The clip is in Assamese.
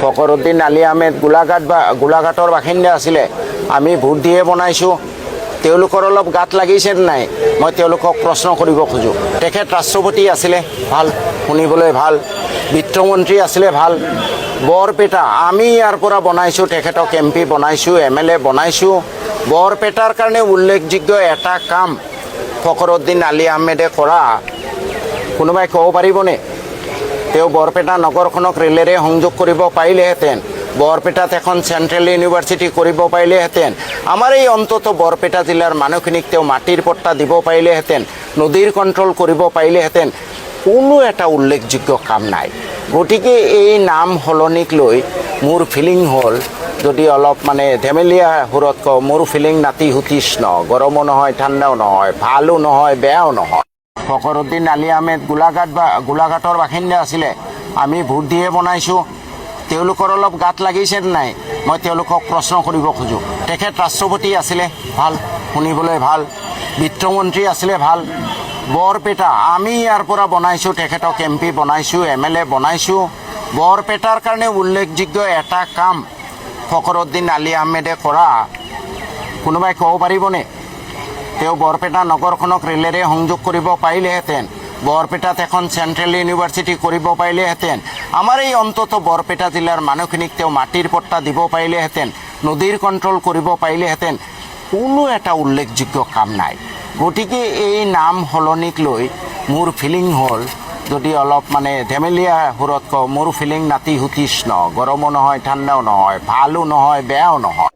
ফখৰুদ্দিন আলী আহমেদ গোলাঘাটৰ বাসিন্দা আছিলে। আমি ভোট দিয়ে বনাইছোঁ। তেওঁলোকৰ অলপ গাত লাগিছে নাই, মই তেওঁলোকক প্ৰশ্ন কৰিব খোজোঁ। তেখেত ৰাষ্ট্ৰপতি আছিলে, ভাল, শুনিবলৈ ভাল। বিত্তমন্ত্ৰী আছিলে, ভাল। বৰপেটা আমি ইয়াৰ পৰা বনাইছোঁ, তেখেতক MP বনাইছোঁ, MLA বনাইছোঁ। বৰপেটাৰ কাৰণে উল্লেখযোগ্য এটা কাম ফখৰুদ্দিন আলী আহমেদে কৰা কোনোবাই ক'ব পাৰিবনে? তেওঁ বৰপেটা নগৰখনক ৰেলেৰে সংযোগ কৰিব পাৰিলেহেঁতেন, বৰপেটাত এখন চেণ্ট্ৰেল ইউনিভাৰ্চিটি কৰিব পাৰিলেহেঁতেন, আমাৰ এই অন্তত বৰপেটা জিলাৰ মানুহখিনিক তেওঁ মাটিৰ পট্টা দিব পাৰিলেহেঁতেন, নদীৰ কণ্ট্ৰল কৰিব পাৰিলেহেঁতেন। কোনো এটা উল্লেখযোগ্য কাম নাই। গতিকে এই নাম সলনিক লৈ মোৰ ফিলিং হ'ল, যদি অলপ ধেমেলীয়া সুৰত কওঁ, মোৰ ফিলিং নাতিশীতোষ্ণ, গৰমো নহয় ঠাণ্ডাও নহয়, ভালো নহয় বেয়াও নহয়। ফখৰুদ্দিন আলী আহমেদ গোলাঘাটৰ বাসিন্দা আছিলে। আমি ভোট দিয়ে বনাইছোঁ। তেওঁলোকৰ অলপ গাত লাগিছে নাই, মই তেওঁলোকক প্ৰশ্ন কৰিব খোজোঁ। তেখেত ৰাষ্ট্ৰপতি আছিলে, ভাল, শুনিবলৈ ভাল। বিত্তমন্ত্ৰী আছিলে, ভাল। বৰপেটা আমি ইয়াৰ পৰা বনাইছোঁ, তেখেতক MP বনাইছোঁ, MLA বনাইছোঁ। বৰপেটাৰ কাৰণে উল্লেখযোগ্য এটা কাম ফখৰুদ্দিন আলী আহমেদে কৰা কোনোবাই ক'ব পাৰিবনে? তেওঁ বৰপেটা নগৰখনক ৰেলেৰে সংযোগ কৰিব পাৰিলেহেঁতেন, বৰপেটাত এখন চেণ্ট্ৰেল ইউনিভাৰ্চিটি কৰিব পাৰিলেহেঁতেন, আমাৰ এই অন্তত বৰপেটা জিলাৰ মানুহখিনিক তেওঁ মাটিৰ পট্টা দিব পাৰিলেহেঁতেন, নদীৰ কণ্ট্ৰল কৰিব পাৰিলেহেঁতেন। কোনো এটা উল্লেখযোগ্য কাম নাই। গতিকে এই নাম সলনিক লৈ মোৰ ফিলিং হ'ল, যদি অলপ ধেমেলীয়া সুৰত কওঁ, মোৰ ফিলিং নাতিশীতোষ্ণ, গৰমো নহয় ঠাণ্ডাও নহয়, ভালো নহয় বেয়াও নহয়।